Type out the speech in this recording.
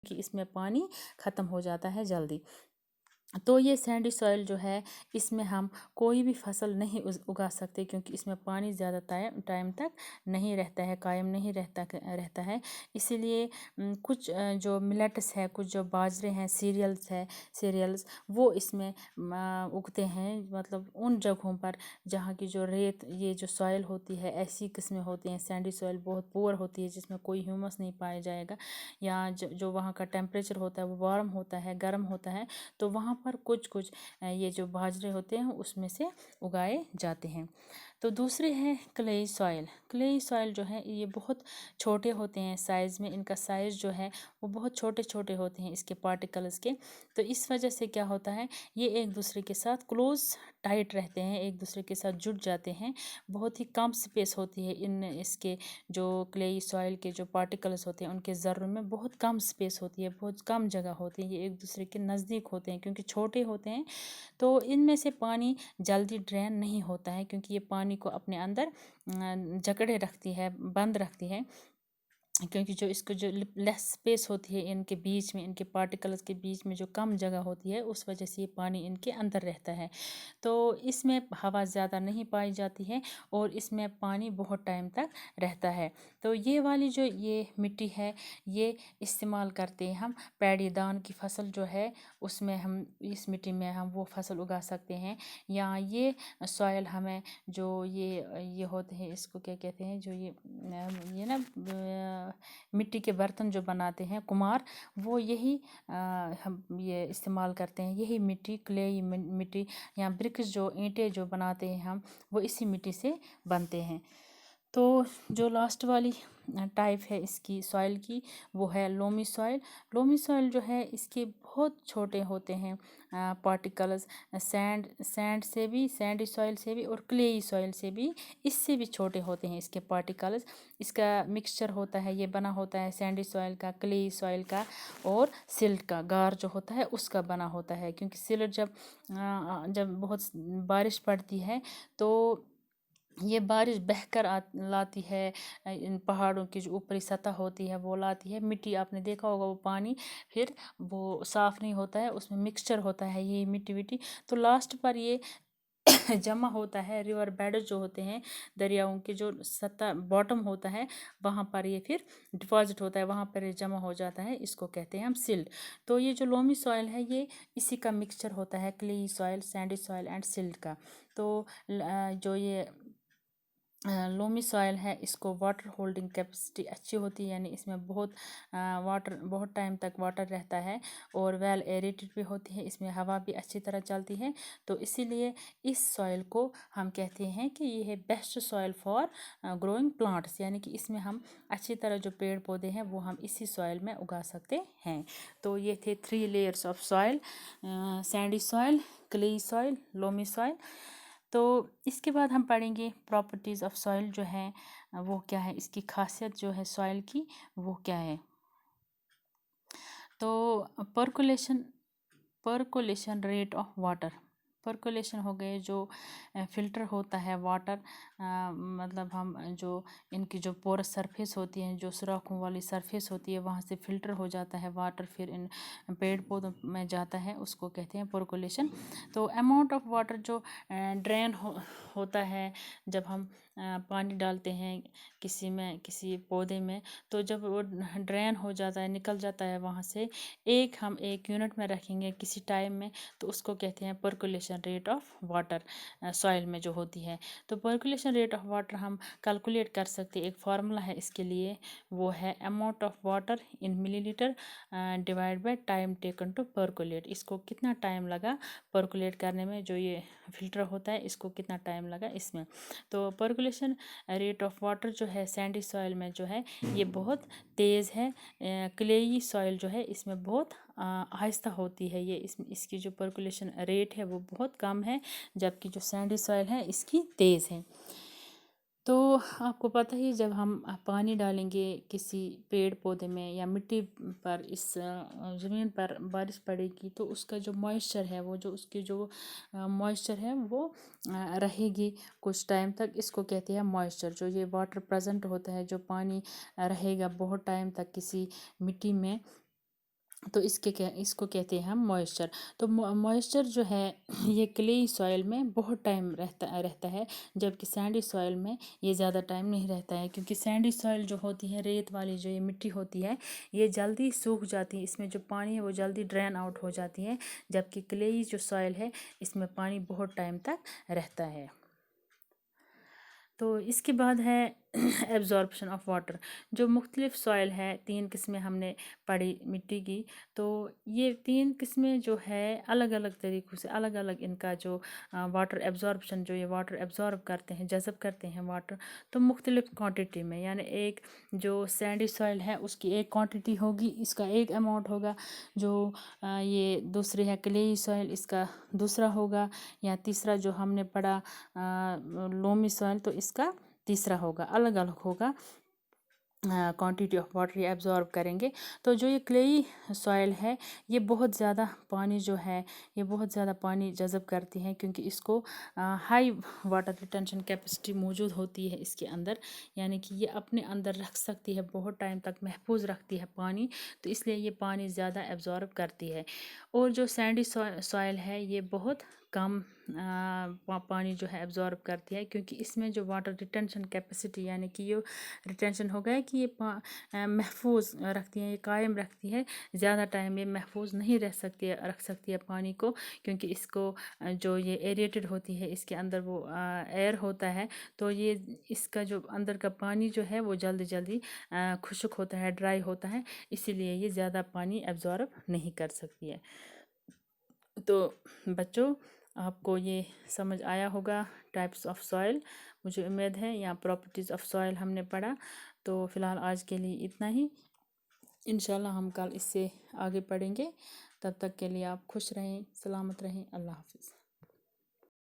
کہ اس میں پانی ختم ہو جاتا ہے جلدی۔ تو یہ سینڈی سوئل جو ہے اس میں ہم کوئی بھی فصل نہیں اگا سکتے، کیونکہ اس میں پانی زیادہ ٹائم تک نہیں رہتا ہے، قائم نہیں رہتا ہے۔ اسی لیے کچھ جو ملٹس ہے، کچھ جو باجرے ہیں، سیریلز وہ اس میں اگتے ہیں، مطلب ان جگہوں پر جہاں کی جو ریت یہ جو سوئل ہوتی ہے ایسی قسمیں ہوتی ہیں۔ سینڈی سوئل بہت پور ہوتی ہے جس میں کوئی ہیومس نہیں پایا جائے گا، یا جو وہاں کا ٹیمپریچر ہوتا ہے وہ وارم ہوتا ہے، گرم ہوتا ہے، تو وہاں پر کچھ یہ جو باجرے ہوتے ہیں اس میں سے اگائے جاتے ہیں۔ تو دوسرے ہیں کلیئی سوئل۔ کلیئی سوئل جو ہے یہ بہت چھوٹے ہوتے ہیں سائز میں، ان کا سائز جو ہے وہ بہت چھوٹے چھوٹے ہوتے ہیں اس کے پارٹیکلز کے۔ تو اس وجہ سے کیا ہوتا ہے، یہ ایک دوسرے کے ساتھ کلوز ٹائٹ رہتے ہیں، ایک دوسرے کے ساتھ جڑ جاتے ہیں۔ بہت ہی کم سپیس ہوتی ہے اس کے جو کلیئی سوئل کے جو پارٹیکلز ہوتے ہیں ان کے ذروں میں بہت کم سپیس ہوتی ہے، بہت کم جگہ ہوتی ہے، یہ ایک دوسرے کے نزدیک ہوتے ہیں کیونکہ چھوٹے ہوتے ہیں۔ تو ان میں سے پانی جلدی ڈرین نہیں ہوتا ہے، کیونکہ یہ پانی کو اپنے اندر جکڑے رکھتی ہے، بند رکھتی ہے، کیونکہ جو اس کو جو لیس سپیس ہوتی ہے ان کے بیچ میں، ان کے پارٹیکلز کے بیچ میں جو کم جگہ ہوتی ہے اس وجہ سے یہ پانی ان کے اندر رہتا ہے۔ تو اس میں ہوا زیادہ نہیں پائی جاتی ہے اور اس میں پانی بہت ٹائم تک رہتا ہے۔ تو یہ والی جو یہ مٹی ہے یہ استعمال کرتے ہیں ہم پیڑی دان کی فصل جو ہے اس میں ہم اس مٹی میں ہم وہ فصل اگا سکتے ہیں، یا یہ سوئل ہمیں جو یہ ہوتے ہیں اس کو کیا کہتے ہیں، جو یہ نا مٹی کے برتن جو بناتے ہیں کمہار، وہ یہی ہم یہ استعمال کرتے ہیں، یہی مٹی کلیئی مٹی یا برکس جو اینٹیں جو بناتے ہیں ہم وہ اسی مٹی سے بنتے ہیں۔ تو جو لاسٹ والی ٹائپ ہے اس کی سوئل کی وہ ہے لومی سوئل۔ لومی سوئل جو ہے اس کے بہت چھوٹے ہوتے ہیں پارٹیکلز، سینڈ سے بھی، سینڈی سوئل سے بھی اور کلیئی سوئل سے بھی، اس سے بھی چھوٹے ہوتے ہیں اس کے پارٹیکلز۔ اس کا مکسچر ہوتا ہے، یہ بنا ہوتا ہے سینڈی سوئل کا، کلیئی سوئل کا اور سلٹ کا، گار جو ہوتا ہے اس کا بنا ہوتا ہے، کیونکہ سلٹ جب بہت بارش پڑتی ہے تو یہ بارش بہہ کر لاتی ہے، ان پہاڑوں کی جو اوپری سطح ہوتی ہے وہ لاتی ہے مٹی، آپ نے دیکھا ہوگا وہ پانی پھر وہ صاف نہیں ہوتا ہے، اس میں مکسچر ہوتا ہے یہ مٹی وٹی، تو لاسٹ پر یہ جمع ہوتا ہے، ریور بیڈز جو ہوتے ہیں دریاؤں کے جو سطح باٹم ہوتا ہے وہاں پر یہ پھر ڈپازٹ ہوتا ہے، وہاں پر یہ جمع ہو جاتا ہے، اس کو کہتے ہیں ہم سلٹ۔ تو یہ جو لومی سوئل ہے یہ اسی کا مکسچر ہوتا ہے، clayey soil, sandy soil and silt کا۔ تو جو یہ لومی سوئل ہے اس کو واٹر ہولڈنگ کیپیسٹی اچھی ہوتی ہے، یعنی اس میں بہت ٹائم تک واٹر رہتا ہے اور ویل ایریٹڈ بھی ہوتی ہے، اس میں ہوا بھی اچھی طرح چلتی ہے، تو اسی لیے اس سوئل کو ہم کہتے ہیں کہ یہ ہے best soil for growing plants, یعنی کہ اس میں ہم اچھی طرح جو پیڑ پودے ہیں وہ ہم اسی سوئل میں اگا سکتے ہیں۔ تو یہ تھے 3 layers of soil, sandy soil, clayey soil, loamy soil. تو اس کے بعد ہم پڑھیں گے پراپرٹیز آف سوئل جو ہے وہ کیا ہے، اس کی خاصیت جو ہے سوئل کی وہ کیا ہے۔ تو percolation rate of water, percolation ہو گئے جو فلٹر ہوتا ہے واٹر، مطلب ہم جو ان کی جو پورس سرفیس ہوتی ہے، جو سوراخوں والی سرفیس ہوتی ہے وہاں سے فلٹر ہو جاتا ہے واٹر، پھر ان پیڑ پودوں میں جاتا ہے، اس کو کہتے ہیں پرکولیشن۔ تو اماؤنٹ آف واٹر جو ڈرین ہوتا ہے جب ہم پانی ڈالتے ہیں کسی پودے میں، تو جب وہ ڈرین ہو جاتا ہے، نکل جاتا ہے وہاں سے، ہم ایک یونٹ میں رکھیں گے کسی ٹائم میں، تو اس کو کہتے ہیں percolation rate of water soil میں جو ہوتی ہے۔ تو پرکولیشن ریٹ آف واٹر ہم کیلکولیٹ کر سکتے، ایک فارمولہ ہے اس کے لیے، وہ ہے amount of water in millilitre divided by time taken to percolate. اس کو کتنا ٹائم لگا پرکولیٹ کرنے میں، جو یہ فلٹر ہوتا ہے اس کو کتنا ٹائم لگا اس میں۔ تو پرکولیشن ریٹ آف واٹر جو ہے سینڈی سوئل میں جو ہے یہ بہت تیز ہے، کلیئی سوئل جو ہے اس میں بہت آہستہ ہوتی ہے، یہ اس کی جو پرکولیشن ریٹ ہے وہ بہت کم ہے، جبکہ جو سینڈی سوئل ہے اس کی تیز ہے۔ تو آپ کو پتہ ہی جب ہم پانی ڈالیں گے کسی پیڑ پودے میں یا مٹی پر، اس زمین پر بارش پڑے گی تو اس کا جو موئسچر ہے، وہ جو اس کی جو موئسچر ہے وہ رہے گی کچھ ٹائم تک، اس کو کہتے ہیں موئسچر۔ جو یہ واٹر پریزنٹ ہوتا ہے، جو پانی رہے گا بہت ٹائم تک کسی مٹی میں، تو اس کو کہتے ہیں ہم موئسچر. تو موئسچر جو ہے یہ کلے سوائل میں بہت ٹائم رہتا ہے، جبکہ سینڈی سوائل میں یہ زیادہ ٹائم نہیں رہتا ہے، کیونکہ سینڈی سوائل جو ہوتی ہے، ریت والی جو یہ مٹی ہوتی ہے، یہ جلدی سوکھ جاتی ہے، اس میں جو پانی ہے وہ جلدی ڈرین آؤٹ ہو جاتی ہے، جبکہ کلے جو سوائل ہے اس میں پانی بہت ٹائم تک رہتا ہے. تو اس کے بعد ہے ایبزارپشن آف واٹر. جو مختلف سوائل ہے، 3 قسمیں ہم نے پڑھی مٹی کی. تو یہ 3 قسمیں جو ہے الگ الگ طریقوں سے، الگ الگ ان کا جو واٹر ایبزارپشن، جو یہ واٹر ایبزارب کرتے ہیں، جذب کرتے ہیں واٹر، تو مختلف کوانٹٹی میں. یعنی ایک جو سینڈی سوائل ہے اس کی ایک کوانٹٹی ہوگی، اس کا ایک اماؤنٹ ہوگا. جو یہ دوسری ہے کلیئی سوائل، اس کا دوسرا ہوگا. یا تیسرا جو ہم نے پڑھا لومی سوائل، تو اس کا تیسرا ہوگا، الگ الگ ہوگا کوانٹٹی آف واٹر یہ ایبزارب کریں گے. تو جو یہ کلیئی سوائل ہے یہ بہت زیادہ پانی جو ہے، یہ بہت زیادہ پانی جذب کرتی ہیں، کیونکہ اس کو ہائی واٹر ریٹینشن کیپیسٹی موجود ہوتی ہے اس کے اندر. یعنی کہ یہ اپنے اندر رکھ سکتی ہے، بہت ٹائم تک محفوظ رکھتی ہے پانی، تو اس لیے یہ پانی زیادہ ایبزارب کرتی ہے. اور جو سینڈی سوائل ہے یہ بہت کم پانی جو ہے ایبزارب کرتی ہے، کیونکہ اس میں جو واٹر ریٹینشن کیپیسٹی، یعنی کہ یہ ریٹینشن ہو گیا کہ یہ محفوظ رکھتی ہے، یہ قائم رکھتی ہے. زیادہ ٹائم یہ محفوظ نہیں رکھ سکتی ہے پانی کو، کیونکہ اس کو جو یہ ایریٹڈ ہوتی ہے، اس کے اندر وہ ایئر ہوتا ہے، تو یہ اس کا جو اندر کا پانی جو ہے وہ جلدی جلدی خشک ہوتا ہے، ڈرائی ہوتا ہے، اسی لیے یہ زیادہ پانی ایبزارب نہیں کر سکتی ہے. تو بچوں، آپ کو یہ سمجھ آیا ہوگا ٹائپس آف سوائل. مجھے امید ہے یا پراپرٹیز آف سوائل ہم نے پڑھا. تو فی الحال آج کے لیے اتنا ہی. انشاءاللہ ہم کل اس سے آگے پڑھیں گے. تب تک کے لیے آپ خوش رہیں، سلامت رہیں. اللہ حافظ.